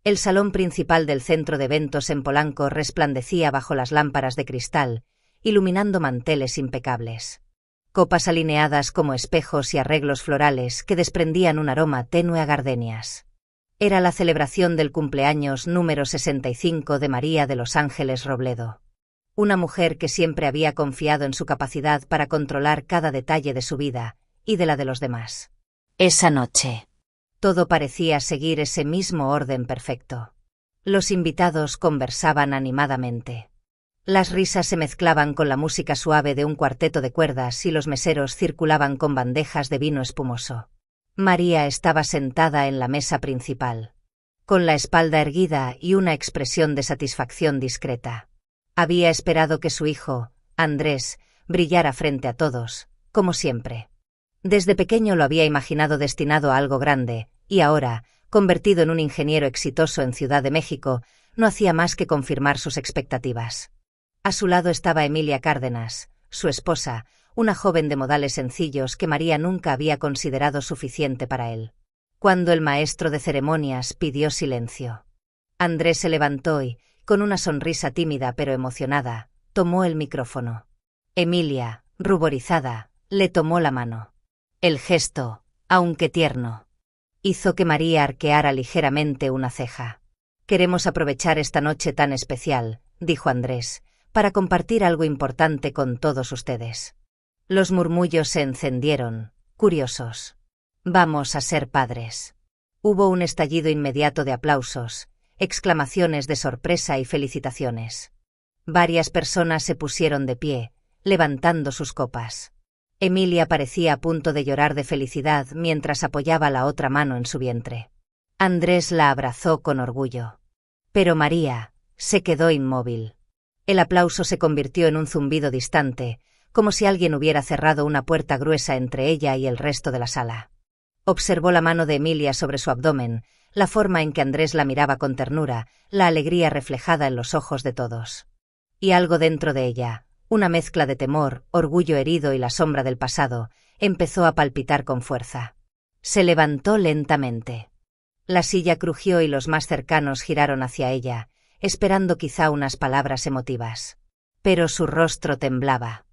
El salón principal del centro de eventos en Polanco resplandecía bajo las lámparas de cristal, iluminando manteles impecables. Copas alineadas como espejos y arreglos florales que desprendían un aroma tenue a gardenias. Era la celebración del cumpleaños número 65 de María de los Ángeles Robledo. Una mujer que siempre había confiado en su capacidad para controlar cada detalle de su vida y de la de los demás. Esa noche, todo parecía seguir ese mismo orden perfecto. Los invitados conversaban animadamente. Las risas se mezclaban con la música suave de un cuarteto de cuerdas y los meseros circulaban con bandejas de vino espumoso. María estaba sentada en la mesa principal, con la espalda erguida y una expresión de satisfacción discreta. Había esperado que su hijo, Andrés, brillara frente a todos, como siempre. Desde pequeño lo había imaginado destinado a algo grande, y ahora, convertido en un ingeniero exitoso en Ciudad de México, no hacía más que confirmar sus expectativas. A su lado estaba Emilia Cárdenas, su esposa, una joven de modales sencillos que María nunca había considerado suficiente para él. Cuando el maestro de ceremonias pidió silencio, Andrés se levantó y, con una sonrisa tímida pero emocionada, tomó el micrófono. Emilia, ruborizada, le tomó la mano. El gesto, aunque tierno, hizo que María arqueara ligeramente una ceja. «Queremos aprovechar esta noche tan especial», dijo Andrés, «para compartir algo importante con todos ustedes». Los murmullos se encendieron, curiosos. «Vamos a ser padres». Hubo un estallido inmediato de aplausos, exclamaciones de sorpresa y felicitaciones. Varias personas se pusieron de pie, levantando sus copas. Emilia parecía a punto de llorar de felicidad mientras apoyaba la otra mano en su vientre. Andrés la abrazó con orgullo. Pero María se quedó inmóvil. El aplauso se convirtió en un zumbido distante, como si alguien hubiera cerrado una puerta gruesa entre ella y el resto de la sala. Observó la mano de Emilia sobre su abdomen, la forma en que Andrés la miraba con ternura, la alegría reflejada en los ojos de todos. Y algo dentro de ella, una mezcla de temor, orgullo herido y la sombra del pasado, empezó a palpitar con fuerza. Se levantó lentamente. La silla crujió y los más cercanos giraron hacia ella, esperando quizá unas palabras emotivas. Pero su rostro temblaba.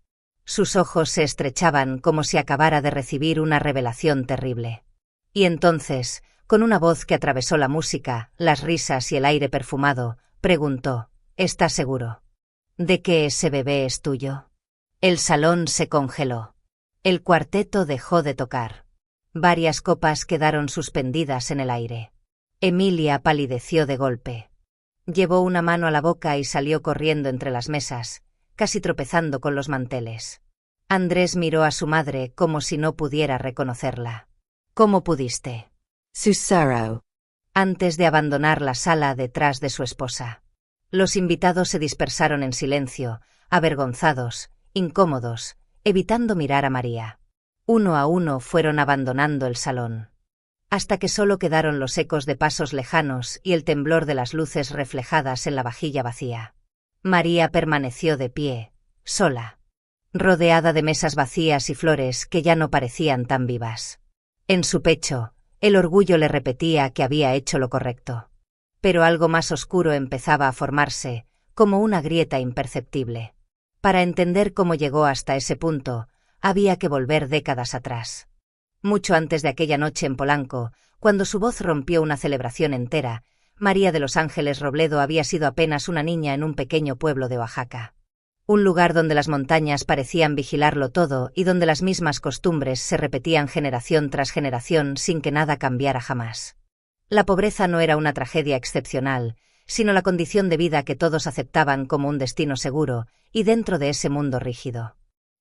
Sus ojos se estrechaban como si acabara de recibir una revelación terrible. Y entonces, con una voz que atravesó la música, las risas y el aire perfumado, preguntó: «¿Estás seguro de que ese bebé es tuyo?» El salón se congeló. El cuarteto dejó de tocar. Varias copas quedaron suspendidas en el aire. Emilia palideció de golpe. Llevó una mano a la boca y salió corriendo entre las mesas, casi tropezando con los manteles. Andrés miró a su madre como si no pudiera reconocerla. «¿Cómo pudiste?» Susurró antes de abandonar la sala detrás de su esposa. Los invitados se dispersaron en silencio, avergonzados, incómodos, evitando mirar a María. Uno a uno fueron abandonando el salón, hasta que solo quedaron los ecos de pasos lejanos y el temblor de las luces reflejadas en la vajilla vacía. María permaneció de pie, sola, rodeada de mesas vacías y flores que ya no parecían tan vivas. En su pecho, el orgullo le repetía que había hecho lo correcto. Pero algo más oscuro empezaba a formarse, como una grieta imperceptible. Para entender cómo llegó hasta ese punto, había que volver décadas atrás. Mucho antes de aquella noche en Polanco, cuando su voz rompió una celebración entera, María de los Ángeles Robledo había sido apenas una niña en un pequeño pueblo de Oaxaca. Un lugar donde las montañas parecían vigilarlo todo y donde las mismas costumbres se repetían generación tras generación sin que nada cambiara jamás. La pobreza no era una tragedia excepcional, sino la condición de vida que todos aceptaban como un destino seguro, y dentro de ese mundo rígido.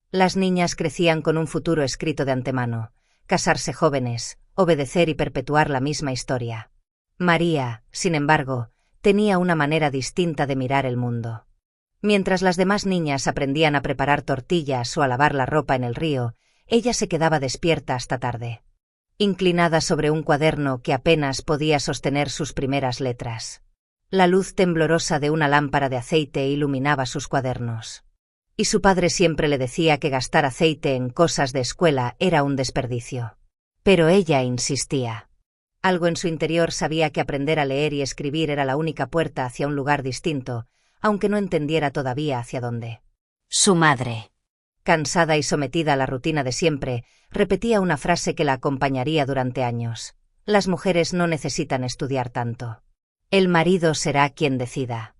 Las niñas crecían con un futuro escrito de antemano: casarse jóvenes, obedecer y perpetuar la misma historia. María, sin embargo, tenía una manera distinta de mirar el mundo. Mientras las demás niñas aprendían a preparar tortillas o a lavar la ropa en el río, ella se quedaba despierta hasta tarde, inclinada sobre un cuaderno que apenas podía sostener sus primeras letras. La luz temblorosa de una lámpara de aceite iluminaba sus cuadernos. Y su padre siempre le decía que gastar aceite en cosas de escuela era un desperdicio. Pero ella insistía. Algo en su interior sabía que aprender a leer y escribir era la única puerta hacia un lugar distinto, aunque no entendiera todavía hacia dónde. Su madre, cansada y sometida a la rutina de siempre, repetía una frase que la acompañaría durante años. Las mujeres no necesitan estudiar tanto. El marido será quien decida.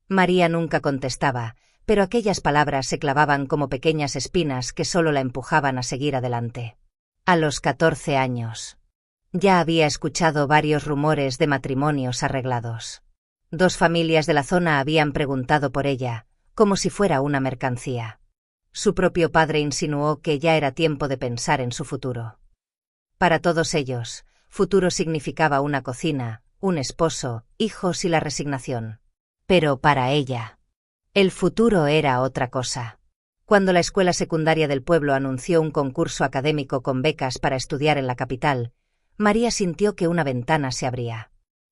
María nunca contestaba, pero aquellas palabras se clavaban como pequeñas espinas que solo la empujaban a seguir adelante. A los 14 años. Ya había escuchado varios rumores de matrimonios arreglados. 2 familias de la zona habían preguntado por ella, como si fuera una mercancía. Su propio padre insinuó que ya era tiempo de pensar en su futuro. Para todos ellos, futuro significaba una cocina, un esposo, hijos y la resignación. Pero para ella, el futuro era otra cosa. Cuando la escuela secundaria del pueblo anunció un concurso académico con becas para estudiar en la capital, María sintió que una ventana se abría.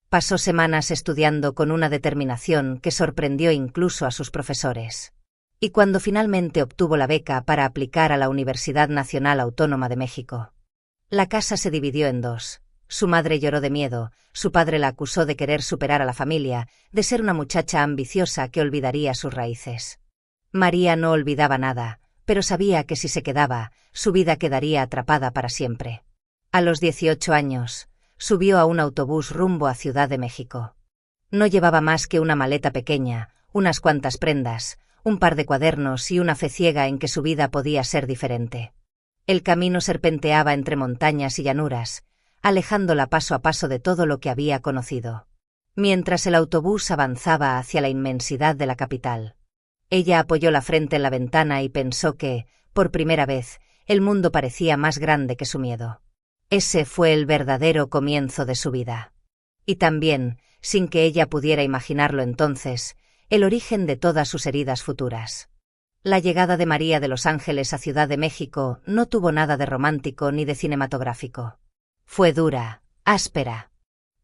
Pasó semanas estudiando con una determinación que sorprendió incluso a sus profesores. Y cuando finalmente obtuvo la beca para aplicar a la Universidad Nacional Autónoma de México, la casa se dividió en 2. Su madre lloró de miedo, su padre la acusó de querer superar a la familia, de ser una muchacha ambiciosa que olvidaría sus raíces. María no olvidaba nada, pero sabía que si se quedaba, su vida quedaría atrapada para siempre. A los 18 años, subió a un autobús rumbo a Ciudad de México. No llevaba más que una maleta pequeña, unas cuantas prendas, un par de cuadernos y una fe ciega en que su vida podía ser diferente. El camino serpenteaba entre montañas y llanuras, alejándola paso a paso de todo lo que había conocido. Mientras el autobús avanzaba hacia la inmensidad de la capital, ella apoyó la frente en la ventana y pensó que, por primera vez, el mundo parecía más grande que su miedo. Ese fue el verdadero comienzo de su vida. Y también, sin que ella pudiera imaginarlo entonces, el origen de todas sus heridas futuras. La llegada de María de Los Ángeles a Ciudad de México no tuvo nada de romántico ni de cinematográfico. Fue dura, áspera,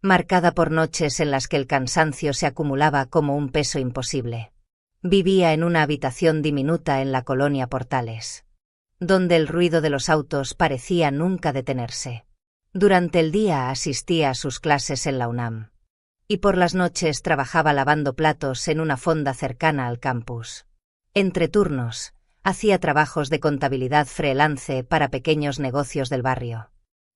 marcada por noches en las que el cansancio se acumulaba como un peso imposible. Vivía en una habitación diminuta en la colonia Portales, donde el ruido de los autos parecía nunca detenerse. Durante el día asistía a sus clases en la UNAM. Y por las noches trabajaba lavando platos en una fonda cercana al campus. Entre turnos, hacía trabajos de contabilidad freelance para pequeños negocios del barrio,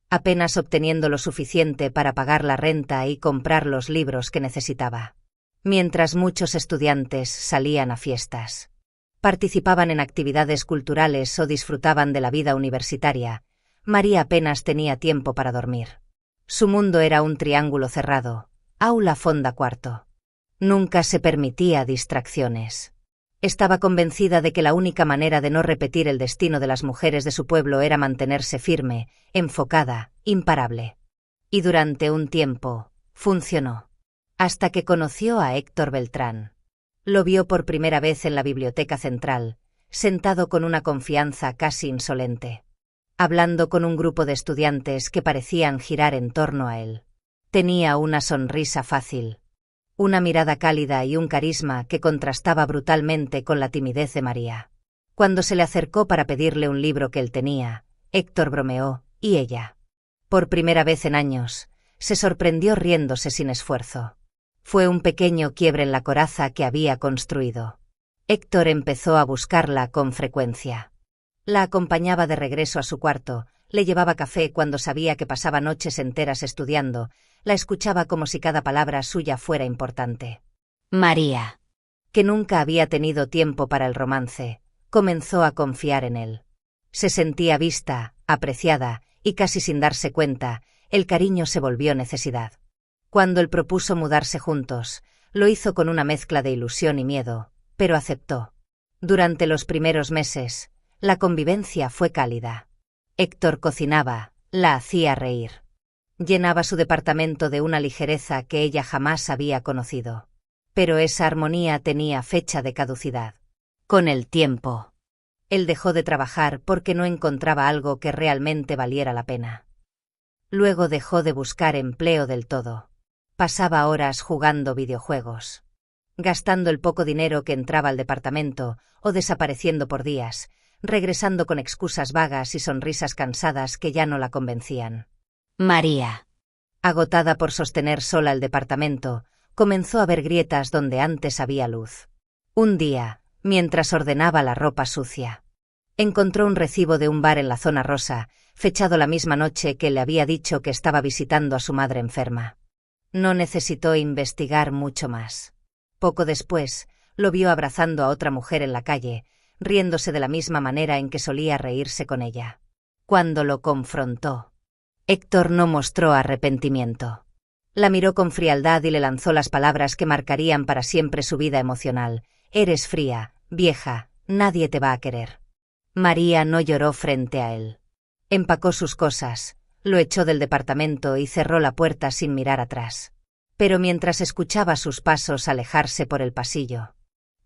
apenas obteniendo lo suficiente para pagar la renta y comprar los libros que necesitaba. Mientras muchos estudiantes salían a fiestas, participaban en actividades culturales o disfrutaban de la vida universitaria, María apenas tenía tiempo para dormir. Su mundo era un triángulo cerrado, aula, fonda, cuarto. Nunca se permitía distracciones. Estaba convencida de que la única manera de no repetir el destino de las mujeres de su pueblo era mantenerse firme, enfocada, imparable. Y durante un tiempo, funcionó. Hasta que conoció a Héctor Beltrán. Lo vio por primera vez en la biblioteca central, sentado con una confianza casi insolente, hablando con un grupo de estudiantes que parecían girar en torno a él. Tenía una sonrisa fácil, una mirada cálida y un carisma que contrastaba brutalmente con la timidez de María. Cuando se le acercó para pedirle un libro que él tenía, Héctor bromeó, y ella, por primera vez en años, se sorprendió riéndose sin esfuerzo. Fue un pequeño quiebre en la coraza que había construido. Héctor empezó a buscarla con frecuencia. La acompañaba de regreso a su cuarto, le llevaba café cuando sabía que pasaba noches enteras estudiando, la escuchaba como si cada palabra suya fuera importante. María, que nunca había tenido tiempo para el romance, comenzó a confiar en él. Se sentía vista, apreciada, y casi sin darse cuenta, el cariño se volvió necesidad. Cuando él propuso mudarse juntos, lo hizo con una mezcla de ilusión y miedo, pero aceptó. Durante los primeros meses, la convivencia fue cálida. Héctor cocinaba, la hacía reír. Llenaba su departamento de una ligereza que ella jamás había conocido. Pero esa armonía tenía fecha de caducidad. Con el tiempo, él dejó de trabajar porque no encontraba algo que realmente valiera la pena. Luego dejó de buscar empleo del todo. Pasaba horas jugando videojuegos, gastando el poco dinero que entraba al departamento o desapareciendo por días, regresando con excusas vagas y sonrisas cansadas que ya no la convencían. María, Agotada por sostener sola el departamento, comenzó a ver grietas donde antes había luz. Un día, mientras ordenaba la ropa sucia, encontró un recibo de un bar en la zona rosa, fechado la misma noche que le había dicho que estaba visitando a su madre enferma. No necesitó investigar mucho más. Poco después, lo vio abrazando a otra mujer en la calle, riéndose de la misma manera en que solía reírse con ella. Cuando lo confrontó, Héctor no mostró arrepentimiento. La miró con frialdad y le lanzó las palabras que marcarían para siempre su vida emocional. «Eres fría, vieja, nadie te va a querer». María no lloró frente a él. Empacó sus cosas, lo echó del departamento y cerró la puerta sin mirar atrás. Pero mientras escuchaba sus pasos alejarse por el pasillo,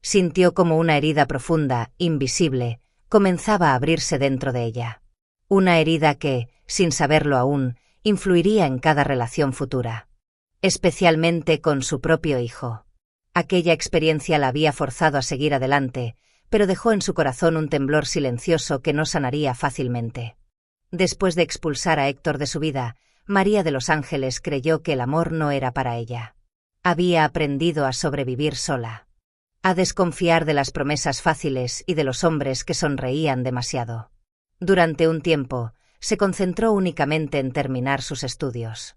sintió como una herida profunda, invisible, comenzaba a abrirse dentro de ella. Una herida que, sin saberlo aún, influiría en cada relación futura. Especialmente con su propio hijo. Aquella experiencia la había forzado a seguir adelante, pero dejó en su corazón un temblor silencioso que no sanaría fácilmente. Después de expulsar a Héctor de su vida, María de los Ángeles creyó que el amor no era para ella. Había aprendido a sobrevivir sola. A desconfiar de las promesas fáciles y de los hombres que sonreían demasiado. Durante un tiempo, se concentró únicamente en terminar sus estudios.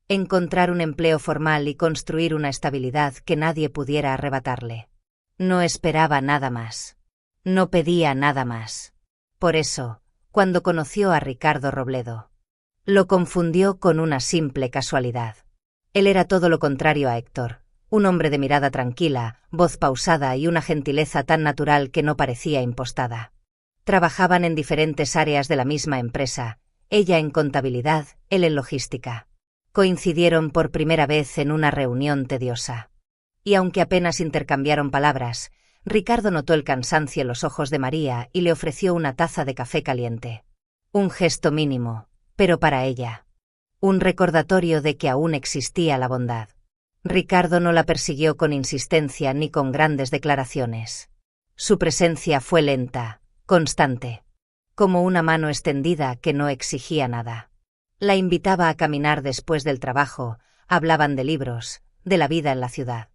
Encontrar un empleo formal y construir una estabilidad que nadie pudiera arrebatarle. No esperaba nada más. No pedía nada más. Por eso, cuando conoció a Ricardo Robledo, lo confundió con una simple casualidad. Él era todo lo contrario a Héctor, un hombre de mirada tranquila, voz pausada y una gentileza tan natural que no parecía impostada. Trabajaban en diferentes áreas de la misma empresa, ella en contabilidad, él en logística. Coincidieron por primera vez en una reunión tediosa. Y aunque apenas intercambiaron palabras, Ricardo notó el cansancio en los ojos de María y le ofreció una taza de café caliente. Un gesto mínimo, pero para ella. Un recordatorio de que aún existía la bondad. Ricardo no la persiguió con insistencia ni con grandes declaraciones. Su presencia fue lenta, constante. Como una mano extendida que no exigía nada. La invitaba a caminar después del trabajo, hablaban de libros, de la vida en la ciudad.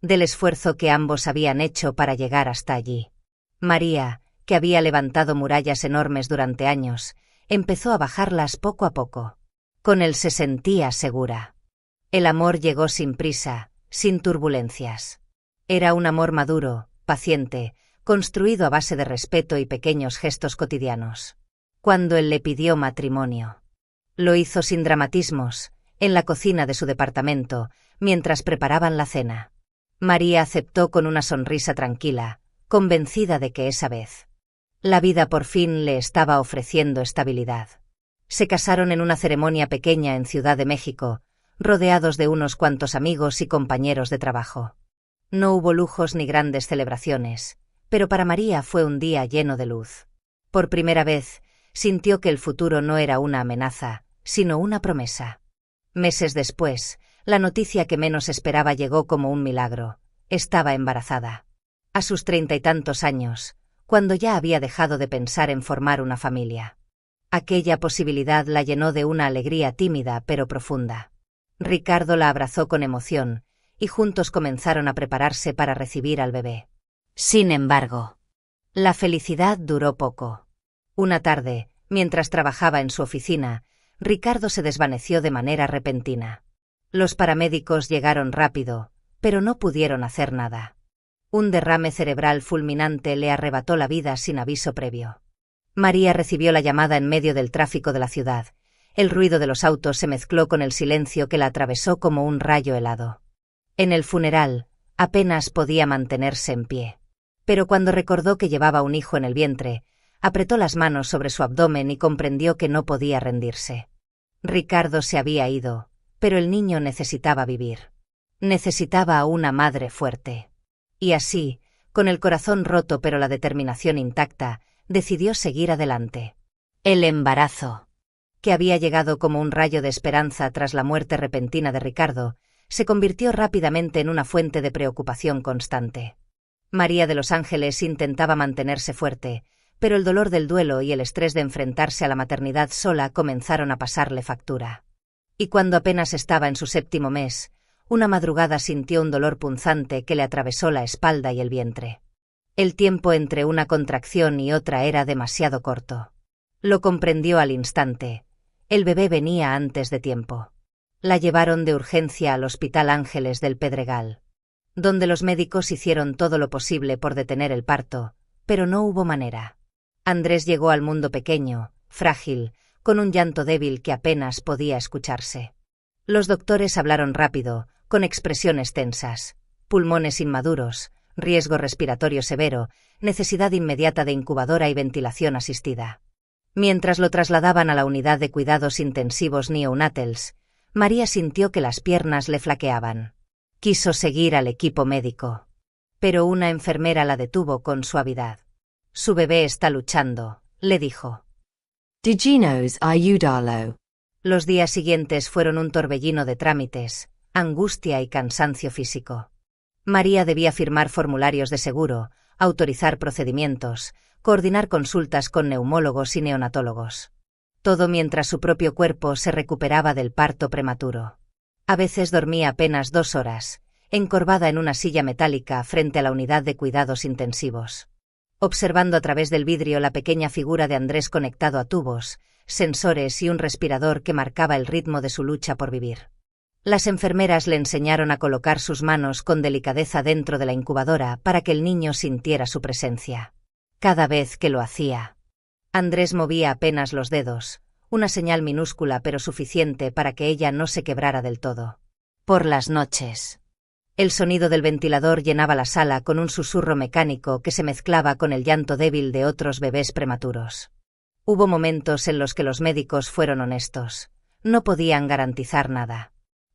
Del esfuerzo que ambos habían hecho para llegar hasta allí. María, que había levantado murallas enormes durante años, empezó a bajarlas poco a poco. Con él se sentía segura. El amor llegó sin prisa, sin turbulencias. Era un amor maduro, paciente, construido a base de respeto y pequeños gestos cotidianos. Cuando él le pidió matrimonio, lo hizo sin dramatismos, en la cocina de su departamento, mientras preparaban la cena. María aceptó con una sonrisa tranquila, convencida de que esa vez la vida por fin le estaba ofreciendo estabilidad. Se casaron en una ceremonia pequeña en Ciudad de México, rodeados de unos cuantos amigos y compañeros de trabajo. No hubo lujos ni grandes celebraciones, pero para María fue un día lleno de luz. Por primera vez, sintió que el futuro no era una amenaza, sino una promesa. Meses después, la noticia que menos esperaba llegó como un milagro. Estaba embarazada. A sus 30 y tantos años, cuando ya había dejado de pensar en formar una familia. Aquella posibilidad la llenó de una alegría tímida pero profunda. Ricardo la abrazó con emoción, y juntos comenzaron a prepararse para recibir al bebé. Sin embargo, la felicidad duró poco. Una tarde, mientras trabajaba en su oficina, Ricardo se desvaneció de manera repentina. Los paramédicos llegaron rápido, pero no pudieron hacer nada. Un derrame cerebral fulminante le arrebató la vida sin aviso previo. María recibió la llamada en medio del tráfico de la ciudad. El ruido de los autos se mezcló con el silencio que la atravesó como un rayo helado. En el funeral, apenas podía mantenerse en pie. Pero cuando recordó que llevaba un hijo en el vientre, apretó las manos sobre su abdomen y comprendió que no podía rendirse. Ricardo se había ido, pero el niño necesitaba vivir. Necesitaba a una madre fuerte. Y así, con el corazón roto pero la determinación intacta, decidió seguir adelante. El embarazo, que había llegado como un rayo de esperanza tras la muerte repentina de Ricardo, se convirtió rápidamente en una fuente de preocupación constante. María de los Ángeles intentaba mantenerse fuerte, pero el dolor del duelo y el estrés de enfrentarse a la maternidad sola comenzaron a pasarle factura. Y cuando apenas estaba en su 7º mes, una madrugada sintió un dolor punzante que le atravesó la espalda y el vientre. El tiempo entre una contracción y otra era demasiado corto. Lo comprendió al instante. El bebé venía antes de tiempo. La llevaron de urgencia al Hospital Ángeles del Pedregal, donde los médicos hicieron todo lo posible por detener el parto, pero no hubo manera. Andrés llegó al mundo pequeño, frágil, con un llanto débil que apenas podía escucharse. Los doctores hablaron rápido, con expresiones tensas. Pulmones inmaduros, riesgo respiratorio severo, necesidad inmediata de incubadora y ventilación asistida. Mientras lo trasladaban a la unidad de cuidados intensivos neonatals, María sintió que las piernas le flaqueaban. Quiso seguir al equipo médico, pero una enfermera la detuvo con suavidad. «Su bebé está luchando», le dijo. Diginos ayúdalo. Los días siguientes fueron un torbellino de trámites, angustia y cansancio físico. María debía firmar formularios de seguro, autorizar procedimientos, coordinar consultas con neumólogos y neonatólogos. Todo mientras su propio cuerpo se recuperaba del parto prematuro. A veces dormía apenas 2 horas, encorvada en una silla metálica frente a la unidad de cuidados intensivos, observando a través del vidrio la pequeña figura de Andrés conectado a tubos, sensores y un respirador que marcaba el ritmo de su lucha por vivir. Las enfermeras le enseñaron a colocar sus manos con delicadeza dentro de la incubadora para que el niño sintiera su presencia. Cada vez que lo hacía, Andrés movía apenas los dedos, una señal minúscula pero suficiente para que ella no se quebrara del todo. Por las noches, el sonido del ventilador llenaba la sala con un susurro mecánico que se mezclaba con el llanto débil de otros bebés prematuros. Hubo momentos en los que los médicos fueron honestos. No podían garantizar nada.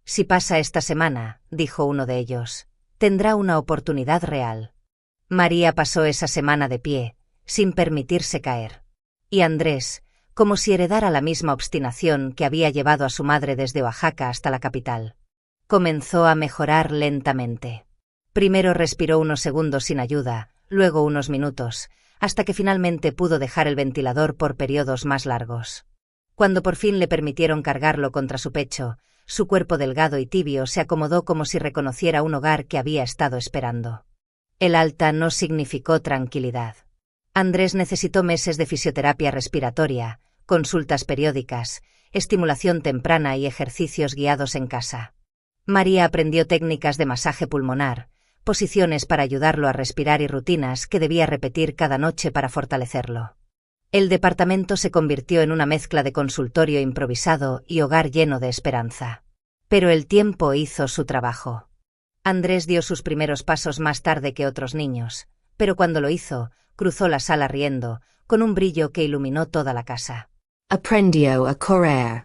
«Si pasa esta semana», dijo uno de ellos, «tendrá una oportunidad real». María pasó esa semana de pie, sin permitirse caer. Y Andrés, como si heredara la misma obstinación que había llevado a su madre desde Oaxaca hasta la capital, comenzó a mejorar lentamente. Primero respiró unos segundos sin ayuda, luego unos minutos, hasta que finalmente pudo dejar el ventilador por periodos más largos. Cuando por fin le permitieron cargarlo contra su pecho, su cuerpo delgado y tibio se acomodó como si reconociera un hogar que había estado esperando. El alta no significó tranquilidad. Andrés necesitó meses de fisioterapia respiratoria, consultas periódicas, estimulación temprana y ejercicios guiados en casa. María aprendió técnicas de masaje pulmonar, posiciones para ayudarlo a respirar y rutinas que debía repetir cada noche para fortalecerlo. El departamento se convirtió en una mezcla de consultorio improvisado y hogar lleno de esperanza. Pero el tiempo hizo su trabajo. Andrés dio sus primeros pasos más tarde que otros niños, pero cuando lo hizo, cruzó la sala riendo, con un brillo que iluminó toda la casa. Aprendió a correr,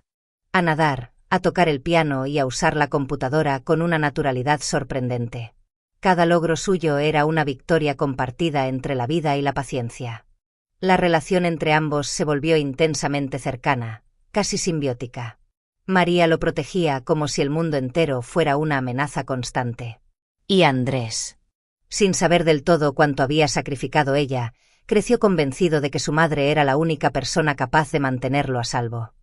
A nadar, a tocar el piano y a usar la computadora con una naturalidad sorprendente. Cada logro suyo era una victoria compartida entre la vida y la paciencia. La relación entre ambos se volvió intensamente cercana, casi simbiótica. María lo protegía como si el mundo entero fuera una amenaza constante. Y Andrés, sin saber del todo cuánto había sacrificado ella, creció convencido de que su madre era la única persona capaz de mantenerlo a salvo.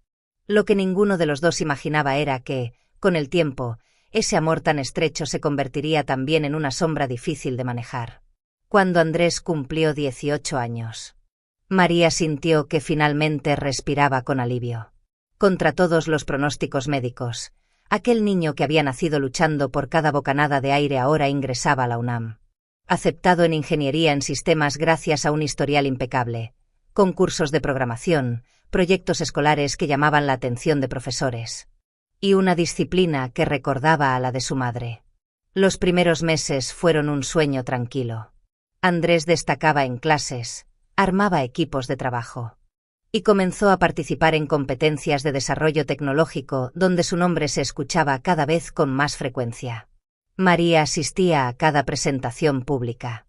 Lo que ninguno de los dos imaginaba era que, con el tiempo, ese amor tan estrecho se convertiría también en una sombra difícil de manejar. Cuando Andrés cumplió 18 años, María sintió que finalmente respiraba con alivio. Contra todos los pronósticos médicos, aquel niño que había nacido luchando por cada bocanada de aire ahora ingresaba a la UNAM. Aceptado en ingeniería en sistemas gracias a un historial impecable, concursos de programación, proyectos escolares que llamaban la atención de profesores, y una disciplina que recordaba a la de su madre. Los primeros meses fueron un sueño tranquilo. Andrés destacaba en clases, armaba equipos de trabajo, y comenzó a participar en competencias de desarrollo tecnológico donde su nombre se escuchaba cada vez con más frecuencia. María asistía a cada presentación pública,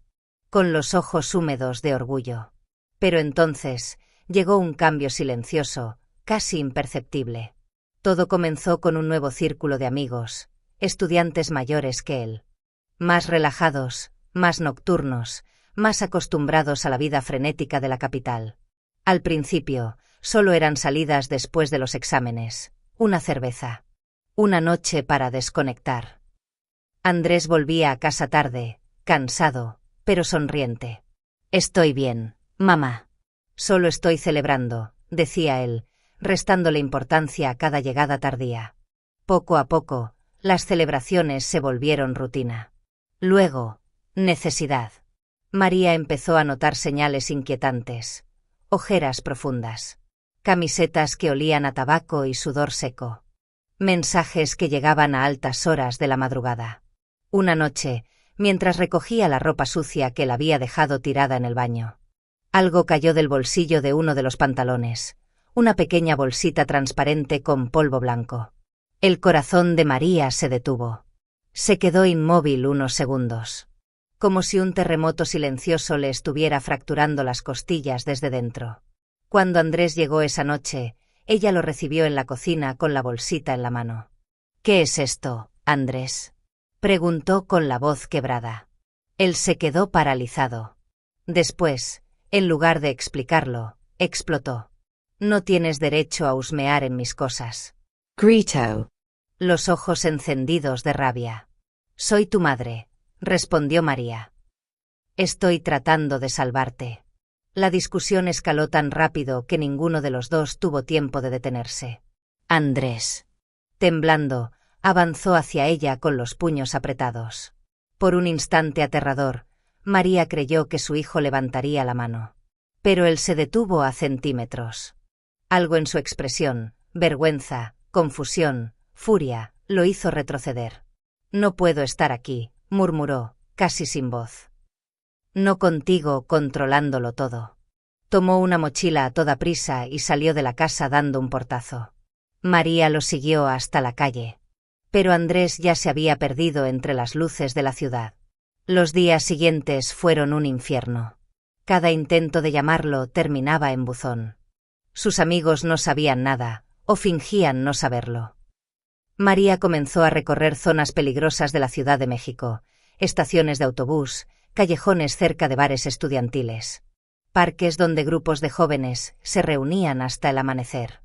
con los ojos húmedos de orgullo. Pero entonces llegó un cambio silencioso, casi imperceptible. Todo comenzó con un nuevo círculo de amigos, estudiantes mayores que él. Más relajados, más nocturnos, más acostumbrados a la vida frenética de la capital. Al principio, solo eran salidas después de los exámenes, una cerveza, Una noche para desconectar. Andrés volvía a casa tarde, cansado, pero sonriente. Estoy bien, mamá. Solo estoy celebrando, decía él, restándole importancia a cada llegada tardía. Poco a poco, las celebraciones se volvieron rutina. Luego, necesidad. María empezó a notar señales inquietantes. Ojeras profundas. Camisetas que olían a tabaco y sudor seco. Mensajes que llegaban a altas horas de la madrugada. Una noche, mientras recogía la ropa sucia que la había dejado tirada en el baño. Algo cayó del bolsillo de uno de los pantalones, una pequeña bolsita transparente con polvo blanco. El corazón de María se detuvo. Se quedó inmóvil unos segundos, como si un terremoto silencioso le estuviera fracturando las costillas desde dentro. Cuando Andrés llegó esa noche, ella lo recibió en la cocina con la bolsita en la mano. «¿Qué es esto, Andrés?», preguntó con la voz quebrada. Él se quedó paralizado. Después, en lugar de explicarlo, explotó. «No tienes derecho a husmear en mis cosas», gritó, los ojos encendidos de rabia. «Soy tu madre», respondió María. «Estoy tratando de salvarte». La discusión escaló tan rápido que ninguno de los dos tuvo tiempo de detenerse. Andrés, temblando, avanzó hacia ella con los puños apretados. Por un instante aterrador, María creyó que su hijo levantaría la mano. Pero él se detuvo a centímetros. Algo en su expresión, vergüenza, confusión, furia, lo hizo retroceder. «No puedo estar aquí», murmuró, casi sin voz. «No contigo controlándolo todo». Tomó una mochila a toda prisa y salió de la casa dando un portazo. María lo siguió hasta la calle. Pero Andrés ya se había perdido entre las luces de la ciudad. Los días siguientes fueron un infierno. Cada intento de llamarlo terminaba en buzón. Sus amigos no sabían nada, o fingían no saberlo. María comenzó a recorrer zonas peligrosas de la Ciudad de México, estaciones de autobús, callejones cerca de bares estudiantiles, parques donde grupos de jóvenes se reunían hasta el amanecer.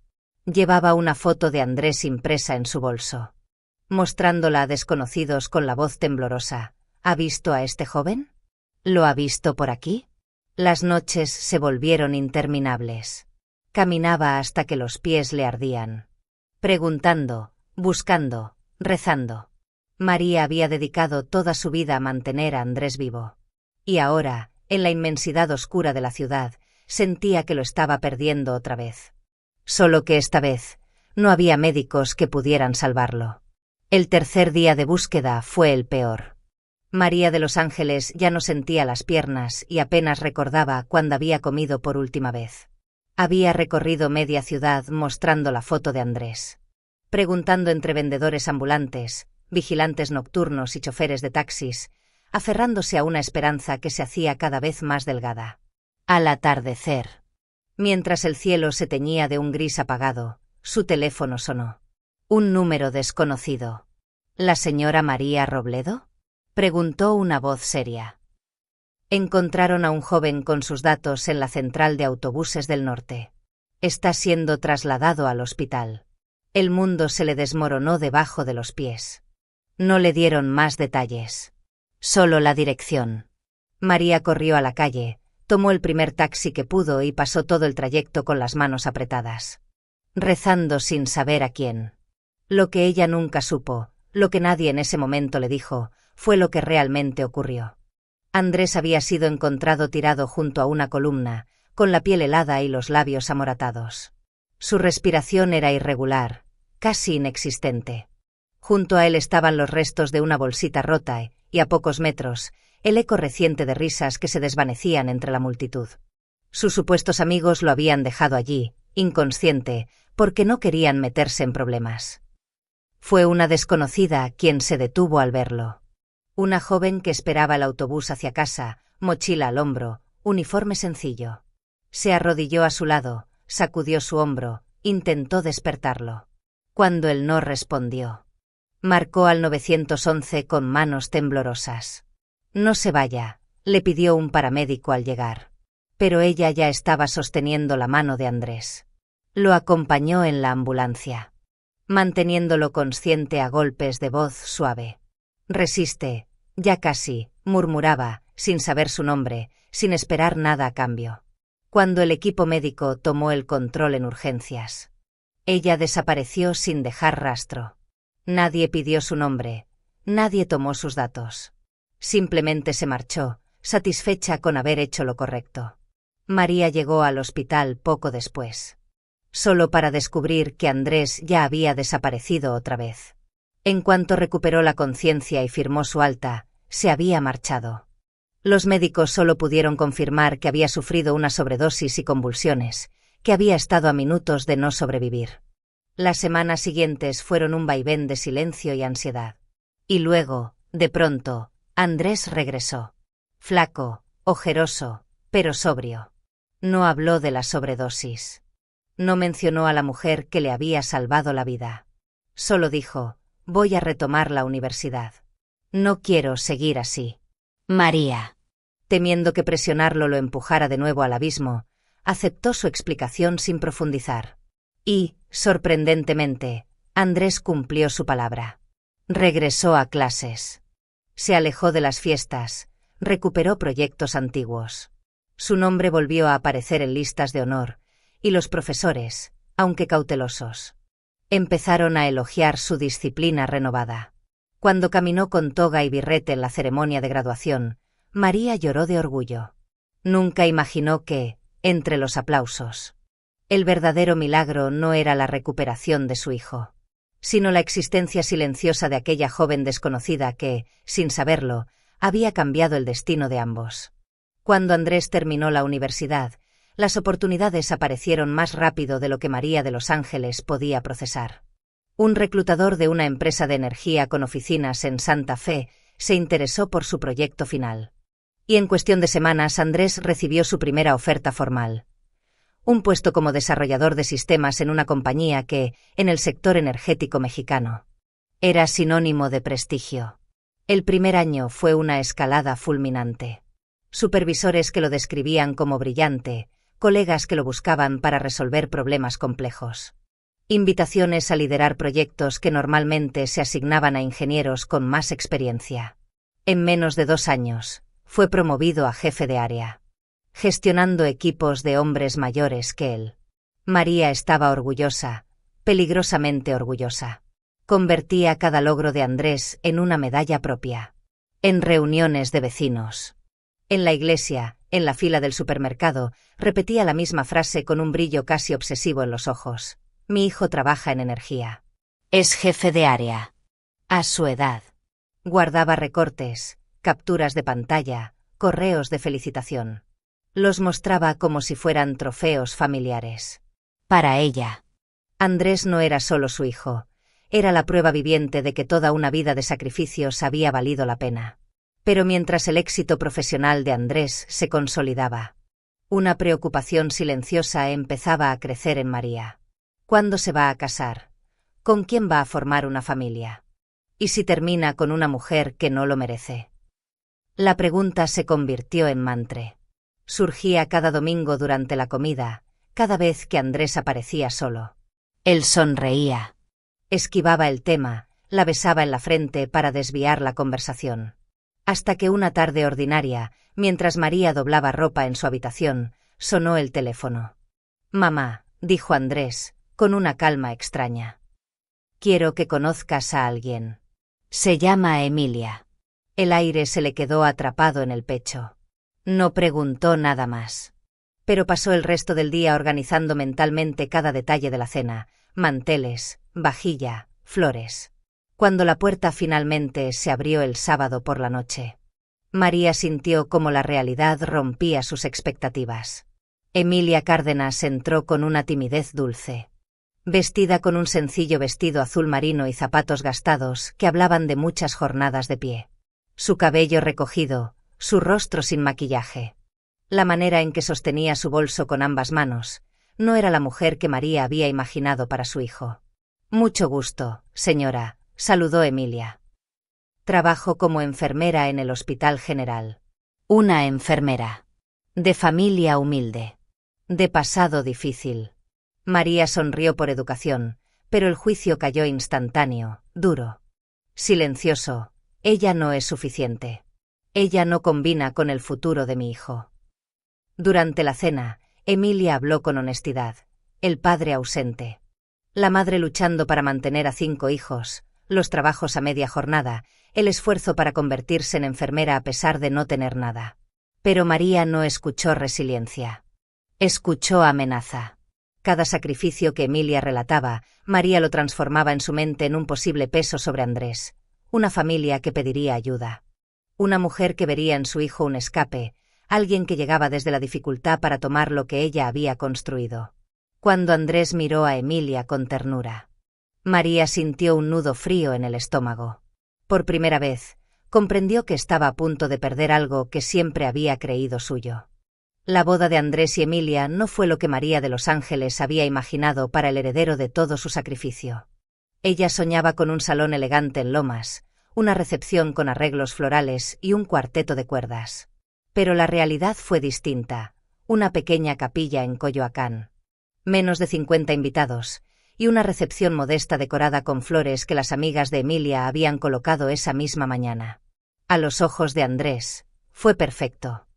Llevaba una foto de Andrés impresa en su bolso, mostrándola a desconocidos con la voz temblorosa. «¿Ha visto a este joven? ¿Lo ha visto por aquí?». Las noches se volvieron interminables. Caminaba hasta que los pies le ardían. Preguntando, buscando, rezando. María había dedicado toda su vida a mantener a Andrés vivo. Y ahora, en la inmensidad oscura de la ciudad, sentía que lo estaba perdiendo otra vez. Solo que esta vez, no había médicos que pudieran salvarlo. El tercer día de búsqueda fue el peor. María de los Ángeles ya no sentía las piernas y apenas recordaba cuándo había comido por última vez. Había recorrido media ciudad mostrando la foto de Andrés, preguntando entre vendedores ambulantes, vigilantes nocturnos y choferes de taxis, aferrándose a una esperanza que se hacía cada vez más delgada. Al atardecer, mientras el cielo se teñía de un gris apagado, su teléfono sonó. Un número desconocido. ¿La señora María Robledo?, preguntó una voz seria. Encontraron a un joven con sus datos en la central de autobuses del norte. Está siendo trasladado al hospital. El mundo se le desmoronó debajo de los pies. No le dieron más detalles. Solo la dirección. María corrió a la calle, tomó el primer taxi que pudo y pasó todo el trayecto con las manos apretadas, rezando sin saber a quién. Lo que ella nunca supo, lo que nadie en ese momento le dijo, fue lo que realmente ocurrió. Andrés había sido encontrado tirado junto a una columna, con la piel helada y los labios amoratados. Su respiración era irregular, casi inexistente. Junto a él estaban los restos de una bolsita rota y, a pocos metros, el eco reciente de risas que se desvanecían entre la multitud. Sus supuestos amigos lo habían dejado allí, inconsciente, porque no querían meterse en problemas. Fue una desconocida quien se detuvo al verlo. Una joven que esperaba el autobús hacia casa, mochila al hombro, uniforme sencillo. Se arrodilló a su lado, sacudió su hombro, intentó despertarlo. Cuando él no respondió, marcó al 911 con manos temblorosas. «No se vaya», le pidió un paramédico al llegar. Pero ella ya estaba sosteniendo la mano de Andrés. Lo acompañó en la ambulancia. manteniéndolo consciente a golpes de voz suave. Resiste, ya casi, murmuraba, sin saber su nombre, sin esperar nada a cambio. Cuando el equipo médico tomó el control en urgencias, ella desapareció sin dejar rastro. Nadie pidió su nombre, nadie tomó sus datos. Simplemente se marchó, satisfecha con haber hecho lo correcto. María llegó al hospital poco después, solo para descubrir que Andrés ya había desaparecido otra vez. En cuanto recuperó la conciencia y firmó su alta, se había marchado. Los médicos solo pudieron confirmar que había sufrido una sobredosis y convulsiones, que había estado a minutos de no sobrevivir. Las semanas siguientes fueron un vaivén de silencio y ansiedad. Y luego, de pronto, Andrés regresó. Flaco, ojeroso, pero sobrio. No habló de la sobredosis. No mencionó a la mujer que le había salvado la vida. Solo dijo: voy a retomar la universidad. No quiero seguir así. María, temiendo que presionarlo lo empujara de nuevo al abismo, aceptó su explicación sin profundizar. Y, sorprendentemente, Andrés cumplió su palabra. Regresó a clases. Se alejó de las fiestas, recuperó proyectos antiguos. Su nombre volvió a aparecer en listas de honor, y los profesores, aunque cautelosos, empezaron a elogiar su disciplina renovada. Cuando caminó con toga y birrete en la ceremonia de graduación, María lloró de orgullo. Nunca imaginó que, entre los aplausos, el verdadero milagro no era la recuperación de su hijo, sino la existencia silenciosa de aquella joven desconocida que, sin saberlo, había cambiado el destino de ambos. Cuando Andrés terminó la universidad, las oportunidades aparecieron más rápido de lo que María de Los Ángeles podía procesar. Un reclutador de una empresa de energía con oficinas en Santa Fe se interesó por su proyecto final. Y en cuestión de semanas Andrés recibió su primera oferta formal. Un puesto como desarrollador de sistemas en una compañía que, en el sector energético mexicano, era sinónimo de prestigio. El primer año fue una escalada fulminante. Supervisores que lo describían como brillante, colegas que lo buscaban para resolver problemas complejos. Invitaciones a liderar proyectos que normalmente se asignaban a ingenieros con más experiencia. En menos de 2 años, fue promovido a jefe de área, gestionando equipos de hombres mayores que él. María estaba orgullosa, peligrosamente orgullosa. Convertía cada logro de Andrés en una medalla propia. En reuniones de vecinos, en la iglesia, en la fila del supermercado, repetía la misma frase con un brillo casi obsesivo en los ojos. Mi hijo trabaja en energía. es jefe de área. A su edad. Guardaba recortes, capturas de pantalla, correos de felicitación. Los mostraba como si fueran trofeos familiares. Para ella, Andrés no era solo su hijo, era la prueba viviente de que toda una vida de sacrificios había valido la pena. Pero mientras el éxito profesional de Andrés se consolidaba, una preocupación silenciosa empezaba a crecer en María. ¿Cuándo se va a casar? ¿Con quién va a formar una familia? ¿Y si termina con una mujer que no lo merece? La pregunta se convirtió en mantra. Surgía cada domingo durante la comida, cada vez que Andrés aparecía solo. Él sonreía. Esquivaba el tema, la besaba en la frente para desviar la conversación. Hasta que una tarde ordinaria, mientras María doblaba ropa en su habitación, sonó el teléfono. Mamá, dijo Andrés, con una calma extraña. Quiero que conozcas a alguien. Se llama Emilia. El aire se le quedó atrapado en el pecho. No preguntó nada más. Pero pasó el resto del día organizando mentalmente cada detalle de la cena, manteles, vajilla, flores. Cuando la puerta finalmente se abrió el sábado por la noche, María sintió cómo la realidad rompía sus expectativas. Emilia Cárdenas entró con una timidez dulce, vestida con un sencillo vestido azul marino y zapatos gastados que hablaban de muchas jornadas de pie. Su cabello recogido, su rostro sin maquillaje, la manera en que sostenía su bolso con ambas manos, no era la mujer que María había imaginado para su hijo. Mucho gusto, señora, saludó Emilia. Trabajo como enfermera en el Hospital General. Una enfermera. De familia humilde. De pasado difícil. María sonrió por educación, Pero el juicio cayó instantáneo, duro. Silencioso. Ella no es suficiente. Ella no combina con el futuro de mi hijo. Durante la cena, Emilia habló con honestidad. El padre ausente. La madre luchando para mantener a 5 hijos, los trabajos a media jornada, el esfuerzo para convertirse en enfermera a pesar de no tener nada. Pero María no escuchó resiliencia. Escuchó amenaza. Cada sacrificio que Emilia relataba, María lo transformaba en su mente en un posible peso sobre Andrés. Una familia que pediría ayuda. Una mujer que vería en su hijo un escape, alguien que llegaba desde la dificultad para tomar lo que ella había construido. Cuando Andrés miró a Emilia con ternura, María sintió un nudo frío en el estómago. Por primera vez, comprendió que estaba a punto de perder algo que siempre había creído suyo. La boda de Andrés y Emilia no fue lo que María de los Ángeles había imaginado para el heredero de todo su sacrificio. Ella soñaba con un salón elegante en Lomas, una recepción con arreglos florales y un cuarteto de cuerdas. Pero la realidad fue distinta, una pequeña capilla en Coyoacán. Menos de 50 invitados, y una recepción modesta decorada con flores que las amigas de Emilia habían colocado esa misma mañana. A los ojos de Andrés, fue perfecto.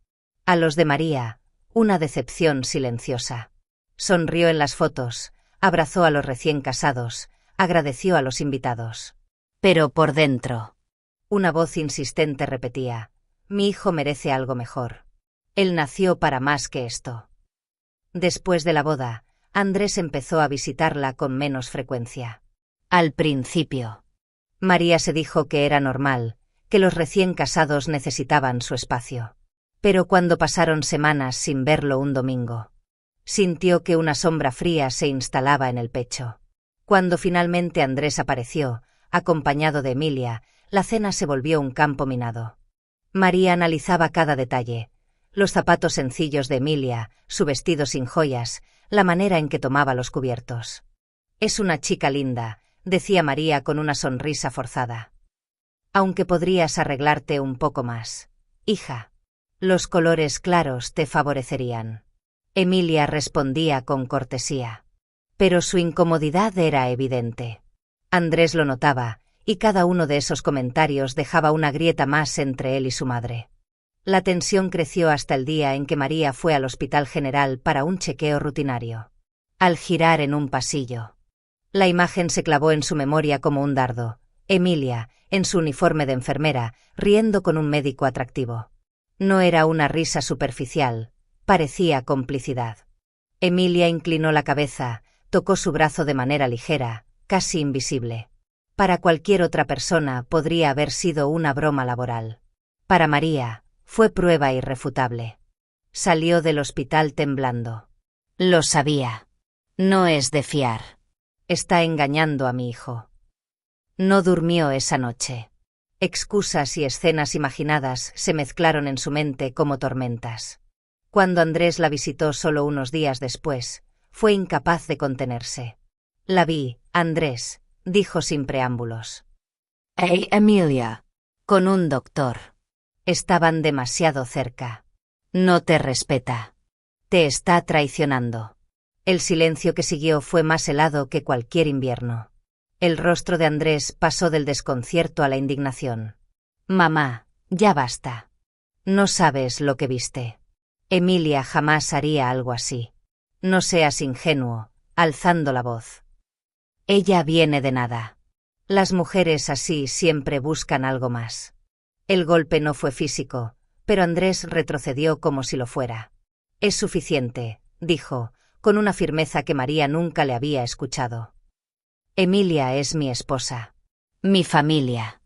A los de María, una decepción silenciosa. Sonrió en las fotos, abrazó a los recién casados, agradeció a los invitados. Pero por dentro, una voz insistente repetía: mi hijo merece algo mejor. Él nació para más que esto. Después de la boda, Andrés empezó a visitarla con menos frecuencia. Al principio, María se dijo que era normal, que los recién casados necesitaban su espacio. Pero cuando pasaron semanas sin verlo un domingo, sintió que una sombra fría se instalaba en el pecho. Cuando finalmente Andrés apareció, acompañado de Emilia, la cena se volvió un campo minado. María analizaba cada detalle: los zapatos sencillos de Emilia, su vestido sin joyas, la manera en que tomaba los cubiertos. Es una chica linda, decía María con una sonrisa forzada. Aunque podrías arreglarte un poco más, hija. Los colores claros te favorecerían. Emilia respondía con cortesía. Pero su incomodidad era evidente. Andrés lo notaba, y cada uno de esos comentarios dejaba una grieta más entre él y su madre. La tensión creció hasta el día en que María fue al Hospital General para un chequeo rutinario. Al girar en un pasillo, la imagen se clavó en su memoria como un dardo. Emilia, en su uniforme de enfermera, riendo con un médico atractivo. No era una risa superficial, parecía complicidad. Emilia inclinó la cabeza, tocó su brazo de manera ligera, casi invisible. Para cualquier otra persona podría haber sido una broma laboral. Para María, fue prueba irrefutable. Salió del hospital temblando. Lo sabía. No es de fiar. Está engañando a mi hijo. No durmió esa noche. Excusas y escenas imaginadas se mezclaron en su mente como tormentas. Cuando Andrés la visitó solo unos días después, fue incapaz de contenerse. La vi, Andrés, dijo sin preámbulos. Hey, Emilia. Con un doctor. Estaban demasiado cerca. No te respeta. Te está traicionando. El silencio que siguió fue más helado que cualquier invierno. El rostro de Andrés pasó del desconcierto a la indignación. Mamá, ya basta. No sabes lo que viste. Emilia jamás haría algo así. No seas ingenuo, alzando la voz. Ella viene de nada. Las mujeres así siempre buscan algo más. El golpe no fue físico, pero Andrés retrocedió como si lo fuera. Es suficiente, dijo, con una firmeza que María nunca le había escuchado. Emilia es mi esposa. Mi familia.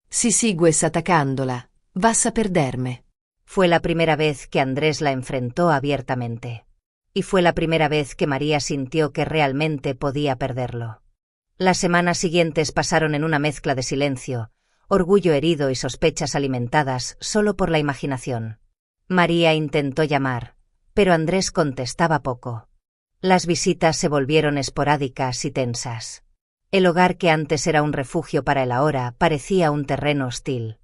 Si sigues atacándola, vas a perderme. Fue la primera vez que Andrés la enfrentó abiertamente. Y fue la primera vez que María sintió que realmente podía perderlo. Las semanas siguientes pasaron en una mezcla de silencio, orgullo herido y sospechas alimentadas solo por la imaginación. María intentó llamar, pero Andrés contestaba poco. Las visitas se volvieron esporádicas y tensas. El hogar que antes era un refugio para él ahora parecía un terreno hostil.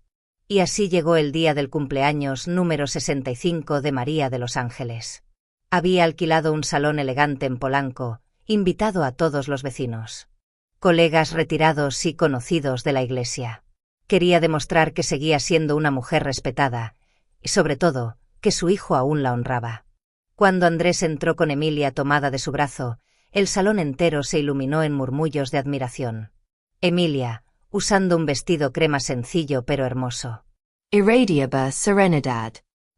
Y así llegó el día del cumpleaños número 65 de María de los Ángeles. Había alquilado un salón elegante en Polanco, invitado a todos los vecinos. colegas retirados y conocidos de la iglesia. Quería demostrar que seguía siendo una mujer respetada, y sobre todo, que su hijo aún la honraba. Cuando Andrés entró con Emilia tomada de su brazo, el salón entero se iluminó en murmullos de admiración. Emilia, usando un vestido crema sencillo pero hermoso. Irradiable serenidad.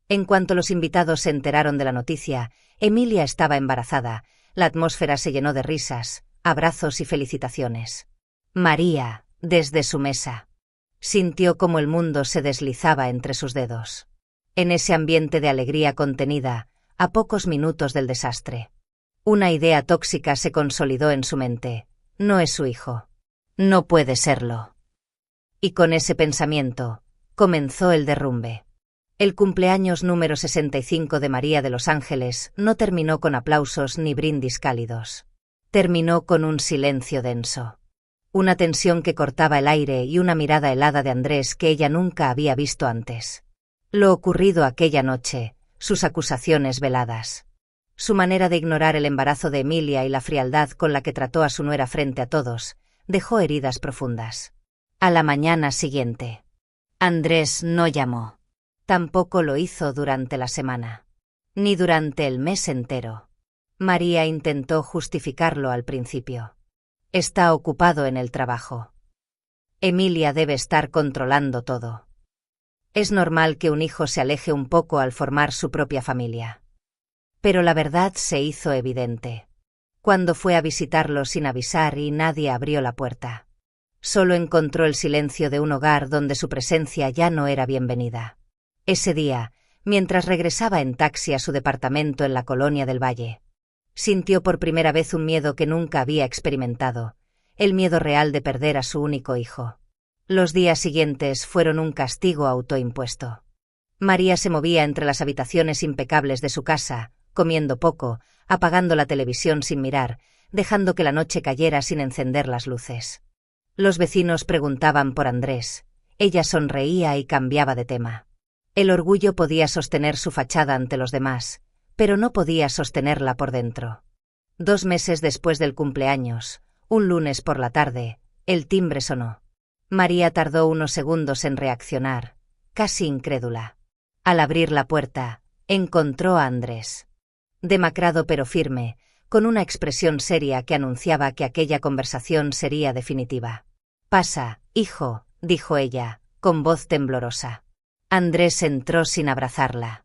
En cuanto los invitados se enteraron de la noticia, Emilia estaba embarazada. La atmósfera se llenó de risas, abrazos y felicitaciones. María, desde su mesa, sintió cómo el mundo se deslizaba entre sus dedos. En ese ambiente de alegría contenida, a pocos minutos del desastre, una idea tóxica se consolidó en su mente. No es su hijo. No puede serlo. Y con ese pensamiento, comenzó el derrumbe. El cumpleaños número 65 de María de los Ángeles no terminó con aplausos ni brindis cálidos. Terminó con un silencio denso. Una tensión que cortaba el aire y una mirada helada de Andrés que ella nunca había visto antes. Lo ocurrido aquella noche, sus acusaciones veladas, su manera de ignorar el embarazo de Emilia y la frialdad con la que trató a su nuera frente a todos, dejó heridas profundas. A la mañana siguiente, Andrés no llamó. Tampoco lo hizo durante la semana, ni durante el mes entero. María intentó justificarlo al principio. Está ocupado en el trabajo. Emilia debe estar controlando todo. Es normal que un hijo se aleje un poco al formar su propia familia. Pero la verdad se hizo evidente cuando fue a visitarlo sin avisar y nadie abrió la puerta. Solo encontró el silencio de un hogar donde su presencia ya no era bienvenida. Ese día, mientras regresaba en taxi a su departamento en la Colonia del Valle, sintió por primera vez un miedo que nunca había experimentado, el miedo real de perder a su único hijo. Los días siguientes fueron un castigo autoimpuesto. María se movía entre las habitaciones impecables de su casa, comiendo poco, apagando la televisión sin mirar, dejando que la noche cayera sin encender las luces. Los vecinos preguntaban por Andrés. Ella sonreía y cambiaba de tema. El orgullo podía sostener su fachada ante los demás, pero no podía sostenerla por dentro. 2 meses después del cumpleaños, un lunes por la tarde, el timbre sonó. María tardó unos segundos en reaccionar, casi incrédula. Al abrir la puerta, encontró a Andrés. Demacrado pero firme, con una expresión seria que anunciaba que aquella conversación sería definitiva. «Pasa, hijo», dijo ella, con voz temblorosa. Andrés entró sin abrazarla.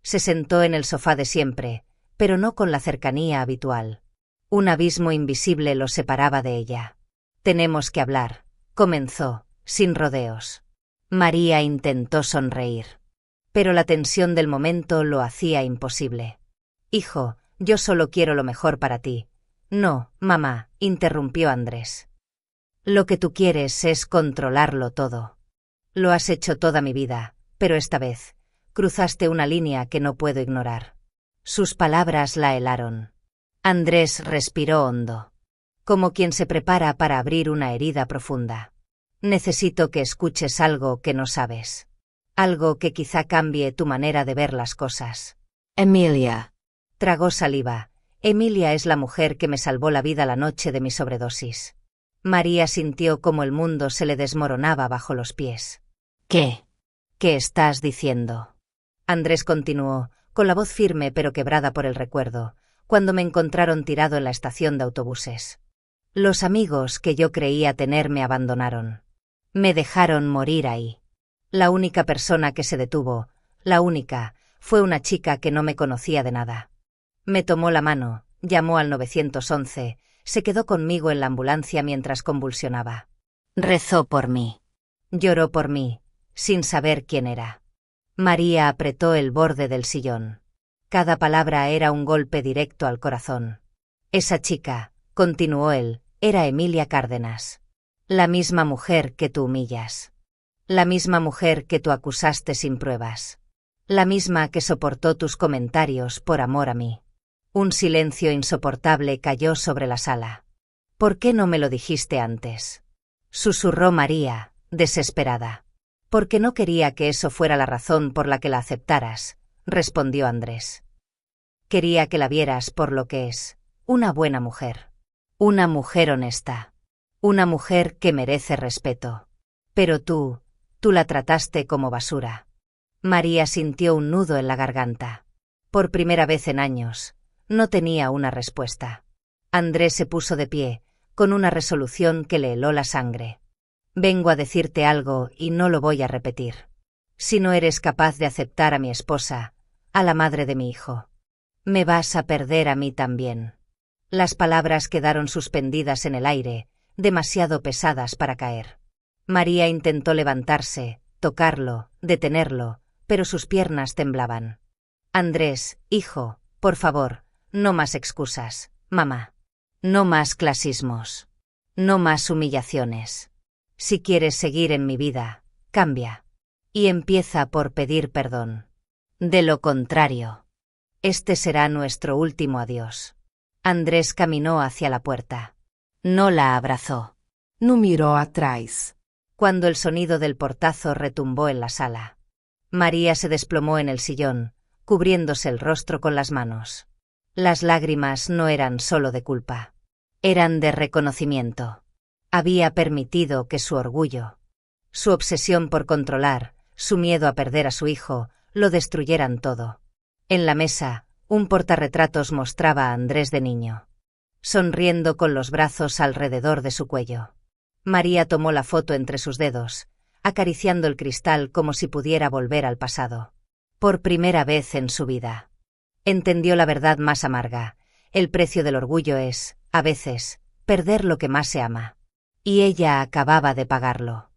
Se sentó en el sofá de siempre, pero no con la cercanía habitual. Un abismo invisible los separaba de ella. «Tenemos que hablar», comenzó, sin rodeos. María intentó sonreír, pero la tensión del momento lo hacía imposible. «Hijo, yo solo quiero lo mejor para ti». «No, mamá», interrumpió Andrés. «Lo que tú quieres es controlarlo todo. Lo has hecho toda mi vida, pero esta vez cruzaste una línea que no puedo ignorar». Sus palabras la helaron. Andrés respiró hondo, como quien se prepara para abrir una herida profunda. «Necesito que escuches algo que no sabes. Algo que quizá cambie tu manera de ver las cosas». Emilia. Tragó saliva. Emilia es la mujer que me salvó la vida la noche de mi sobredosis. María sintió como el mundo se le desmoronaba bajo los pies. ¿Qué? ¿Qué estás diciendo?, Andrés continuó, con la voz firme pero quebrada por el recuerdo, cuando me encontraron tirado en la estación de autobuses. Los amigos que yo creía tener me abandonaron. Me dejaron morir ahí. La única persona que se detuvo, la única, fue una chica que no me conocía de nada. Me tomó la mano, llamó al 911, se quedó conmigo en la ambulancia mientras convulsionaba. Rezó por mí. Lloró por mí, sin saber quién era. María apretó el borde del sillón. Cada palabra era un golpe directo al corazón. Esa chica, continuó él, era Emilia Cárdenas. La misma mujer que tú humillas. La misma mujer que tú acusaste sin pruebas. La misma que soportó tus comentarios por amor a mí. Un silencio insoportable cayó sobre la sala. ¿Por qué no me lo dijiste antes?, susurró María, desesperada. Porque no quería que eso fuera la razón por la que la aceptaras, respondió Andrés. Quería que la vieras por lo que es, una buena mujer. Una mujer honesta. Una mujer que merece respeto. Pero tú la trataste como basura. María sintió un nudo en la garganta. Por primera vez en años, no tenía una respuesta. Andrés se puso de pie, con una resolución que le heló la sangre. Vengo a decirte algo y no lo voy a repetir. Si no eres capaz de aceptar a mi esposa, a la madre de mi hijo, me vas a perder a mí también. Las palabras quedaron suspendidas en el aire, demasiado pesadas para caer. María intentó levantarse, tocarlo, detenerlo, pero sus piernas temblaban. Andrés, hijo, por favor, no más excusas, mamá. No más clasismos. No más humillaciones. Si quieres seguir en mi vida, cambia. Y empieza por pedir perdón. De lo contrario, este será nuestro último adiós. Andrés caminó hacia la puerta. No la abrazó. No miró atrás. Cuando el sonido del portazo retumbó en la sala, María se desplomó en el sillón, cubriéndose el rostro con las manos. Las lágrimas no eran solo de culpa. Eran de reconocimiento. Había permitido que su orgullo, su obsesión por controlar, su miedo a perder a su hijo, lo destruyeran todo. En la mesa, un portarretratos mostraba a Andrés de niño, sonriendo con los brazos alrededor de su cuello. María tomó la foto entre sus dedos, acariciando el cristal como si pudiera volver al pasado. Por primera vez en su vida, entendió la verdad más amarga. El precio del orgullo es, a veces, perder lo que más se ama. Y ella acababa de pagarlo.